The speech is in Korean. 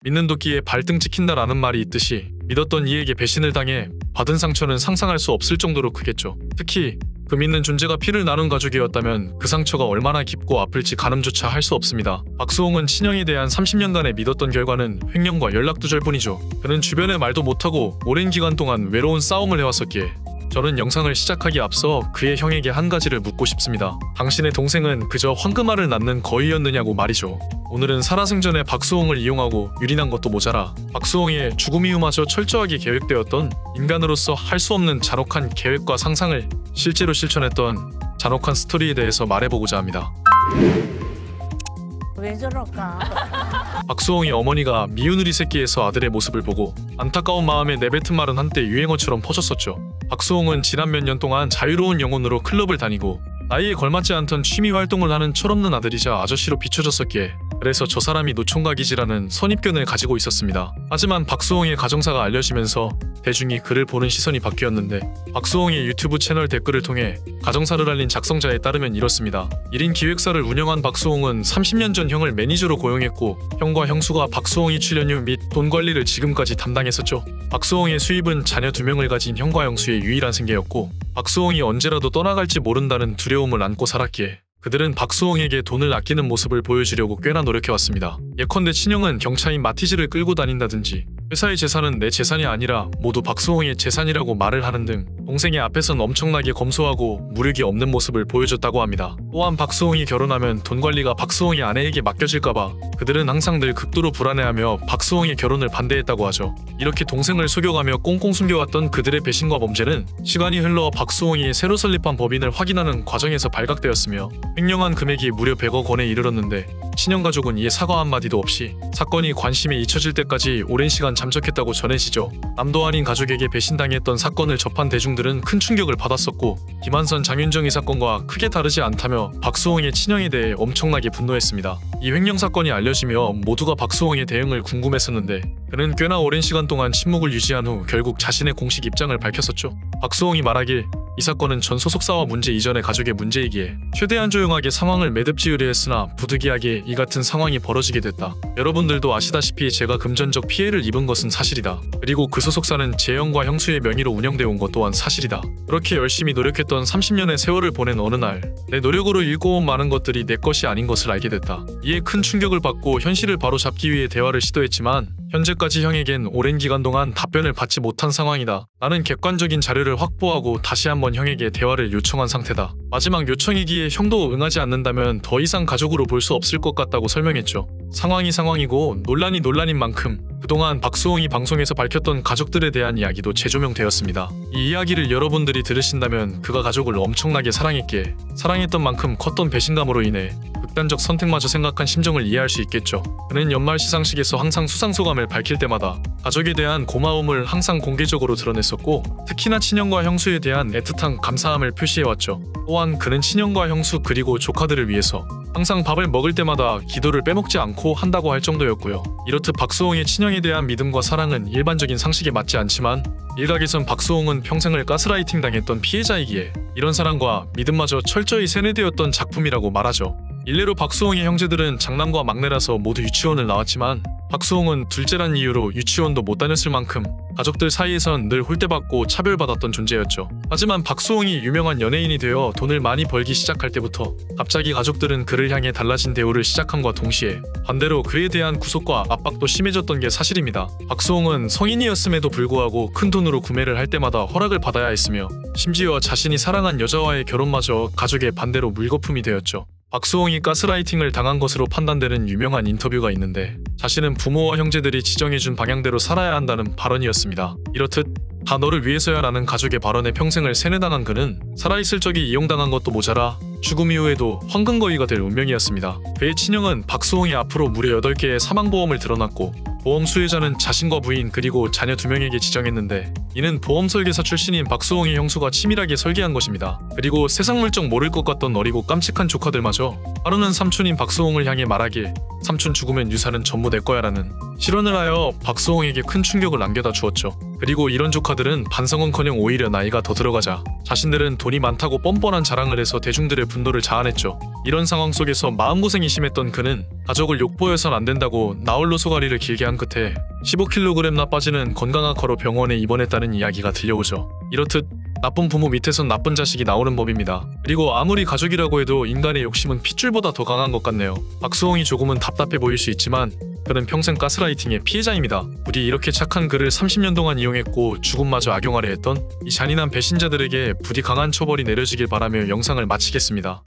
믿는 도끼에 발등 찍힌다라는 말이 있듯이 믿었던 이에게 배신을 당해 받은 상처는 상상할 수 없을 정도로 크겠죠. 특히 그 믿는 존재가 피를 나눈 가족이었다면 그 상처가 얼마나 깊고 아플지 가늠조차 할 수 없습니다. 박수홍은 친형에 대한 30년간의 믿었던 결과는 횡령과 연락두절뿐이죠. 그는 주변에 말도 못하고 오랜 기간 동안 외로운 싸움을 해왔었기에 저는 영상을 시작하기 앞서 그의 형에게 한 가지를 묻고 싶습니다. 당신의 동생은 그저 황금알을 낳는 거위였느냐고 말이죠. 오늘은 살아생전에 박수홍을 이용하고 유린한 것도 모자라 박수홍의 죽음 이후마저 철저하게 계획되었던 인간으로서 할 수 없는 잔혹한 계획과 상상을 실제로 실천했던 잔혹한 스토리에 대해서 말해보고자 합니다. 왜 저럴까? 박수홍의 어머니가 미운우리 새끼에서 아들의 모습을 보고 안타까운 마음에 내뱉은 말은 한때 유행어처럼 퍼졌었죠. 박수홍은 지난 몇 년 동안 자유로운 영혼으로 클럽을 다니고 나이에 걸맞지 않던 취미 활동을 하는 철없는 아들이자 아저씨로 비춰졌었기에 그래서 저 사람이 노총각이지라는 선입견을 가지고 있었습니다. 하지만 박수홍의 가정사가 알려지면서 대중이 그를 보는 시선이 바뀌었는데 박수홍의 유튜브 채널 댓글을 통해 가정사를 알린 작성자에 따르면 이렇습니다. 1인 기획사를 운영한 박수홍은 30년 전 형을 매니저로 고용했고 형과 형수가 박수홍이 출연료 및 돈 관리를 지금까지 담당했었죠. 박수홍의 수입은 자녀 2명을 가진 형과 형수의 유일한 생계였고 박수홍이 언제라도 떠나갈지 모른다는 두려움을 안고 살았기에 그들은 박수홍에게 돈을 아끼는 모습을 보여주려고 꽤나 노력해왔습니다. 예컨대 친형은 경차인 마티즈를 끌고 다닌다든지 회사의 재산은 내 재산이 아니라 모두 박수홍의 재산이라고 말을 하는 등 동생의 앞에선 엄청나게 검소하고 무력이 없는 모습을 보여줬다고 합니다. 또한 박수홍이 결혼하면 돈 관리가 박수홍의 아내에게 맡겨질까봐 그들은 항상 늘 극도로 불안해하며 박수홍의 결혼을 반대했다고 하죠. 이렇게 동생을 속여가며 꽁꽁 숨겨왔던 그들의 배신과 범죄는 시간이 흘러 박수홍이 새로 설립한 법인을 확인하는 과정에서 발각되었으며 횡령한 금액이 무려 100억 원에 이르렀는데 친형 가족은 이에 사과 한마디도 없이 사건이 관심에 잊혀질 때까지 오랜 시간 잠적했다고 전해지죠. 남도 아닌 가족에게 배신당했던 사건을 접한 대중들은 큰 충격을 받았었고 김한선 장윤정 이 사건과 크게 다르지 않다며 박수홍의 친형에 대해 엄청나게 분노했습니다. 이 횡령 사건이 알려지며 모두가 박수홍의 대응을 궁금했었는데 그는 꽤나 오랜 시간 동안 침묵을 유지한 후 결국 자신의 공식 입장을 밝혔었죠. 박수홍이 말하길 이 사건은 전 소속사와 문제 이전의 가족의 문제이기에 최대한 조용하게 상황을 매듭지으려 했으나 부득이하게 이 같은 상황이 벌어지게 됐다. 여러분들도 아시다시피 제가 금전적 피해를 입은 것은 사실이다. 그리고 그 소속사는 제 형과 형수의 명의로 운영되어 온 것 또한 사실이다. 그렇게 열심히 노력했던 30년의 세월을 보낸 어느 날 내 노력으로 잃고온 많은 것들이 내 것이 아닌 것을 알게 됐다. 이에 큰 충격을 받고 현실을 바로잡기 위해 대화를 시도했지만 현재까지 형에겐 오랜 기간 동안 답변을 받지 못한 상황이다. 나는 객관적인 자료를 확보하고 다시 한번 형에게 대화를 요청한 상태다. 마지막 요청이기에 형도 응하지 않는다면 더 이상 가족으로 볼 수 없을 것 같다고 설명했죠. 상황이 상황이고 논란이 논란인 만큼 그동안 박수홍이 방송에서 밝혔던 가족들에 대한 이야기도 재조명되었습니다. 이 이야기를 여러분들이 들으신다면 그가 가족을 엄청나게 사랑했기에 사랑했던 만큼 컸던 배신감으로 인해 극단적 선택마저 생각한 심정을 이해할 수 있겠죠. 그는 연말 시상식에서 항상 수상소감을 밝힐 때마다 가족에 대한 고마움을 항상 공개적으로 드러냈었고 특히나 친형과 형수에 대한 애틋한 감사함을 표시해왔죠. 또한 그는 친형과 형수 그리고 조카들을 위해서 항상 밥을 먹을 때마다 기도를 빼먹지 않고 한다고 할 정도였고요. 이렇듯 박수홍의 친형에 대한 믿음과 사랑은 일반적인 상식에 맞지 않지만 일각에선 박수홍은 평생을 가스라이팅 당했던 피해자이기에 이런 사랑과 믿음마저 철저히 세뇌되었던 작품이라고 말하죠. 일례로 박수홍의 형제들은 장남과 막내라서 모두 유치원을 나왔지만 박수홍은 둘째란 이유로 유치원도 못 다녔을 만큼 가족들 사이에선 늘 홀대받고 차별받았던 존재였죠. 하지만 박수홍이 유명한 연예인이 되어 돈을 많이 벌기 시작할 때부터 갑자기 가족들은 그를 향해 달라진 대우를 시작함과 동시에 반대로 그에 대한 구속과 압박도 심해졌던 게 사실입니다. 박수홍은 성인이었음에도 불구하고 큰 돈으로 구매를 할 때마다 허락을 받아야 했으며 심지어 자신이 사랑한 여자와의 결혼마저 가족의 반대로 물거품이 되었죠. 박수홍이 가스라이팅을 당한 것으로 판단되는 유명한 인터뷰가 있는데 자신은 부모와 형제들이 지정해준 방향대로 살아야 한다는 발언이었습니다. 이렇듯 다 너를 위해서야 라는 가족의 발언에 평생을 세뇌당한 그는 살아있을 적에 이용당한 것도 모자라 죽음 이후에도 황금거위가 될 운명이었습니다. 그의 친형은 박수홍이 앞으로 무려 8개의 사망보험을 들어놨고 보험 수혜자는 자신과 부인 그리고 자녀 2명에게 지정했는데 이는 보험 설계사 출신인 박수홍의 형수가 치밀하게 설계한 것입니다. 그리고 세상 물정 모를 것 같던 어리고 깜찍한 조카들마저 하루는 삼촌인 박수홍을 향해 말하길 삼촌 죽으면 유산은 전부 내 거야 라는 실언을 하여 박수홍에게 큰 충격을 안겨다 주었죠. 그리고 이런 조카들은 반성은커녕 오히려 나이가 더 들어가자 자신들은 돈이 많다고 뻔뻔한 자랑을 해서 대중들의 분노를 자아냈죠. 이런 상황 속에서 마음고생이 심했던 그는 가족을 욕보여선 안 된다고 나홀로 소가리를 길게 한 끝에 15kg나 빠지는 건강학과로 병원에 입원했다는 이야기가 들려오죠. 이렇듯 나쁜 부모 밑에선 나쁜 자식이 나오는 법입니다. 그리고 아무리 가족이라고 해도 인간의 욕심은 핏줄보다 더 강한 것 같네요. 박수홍이 조금은 답답해 보일 수 있지만 그는 평생 가스라이팅의 피해자입니다. 부디 이렇게 착한 그를 30년 동안 이용했고 죽음마저 악용하려 했던 이 잔인한 배신자들에게 부디 강한 처벌이 내려지길 바라며 영상을 마치겠습니다.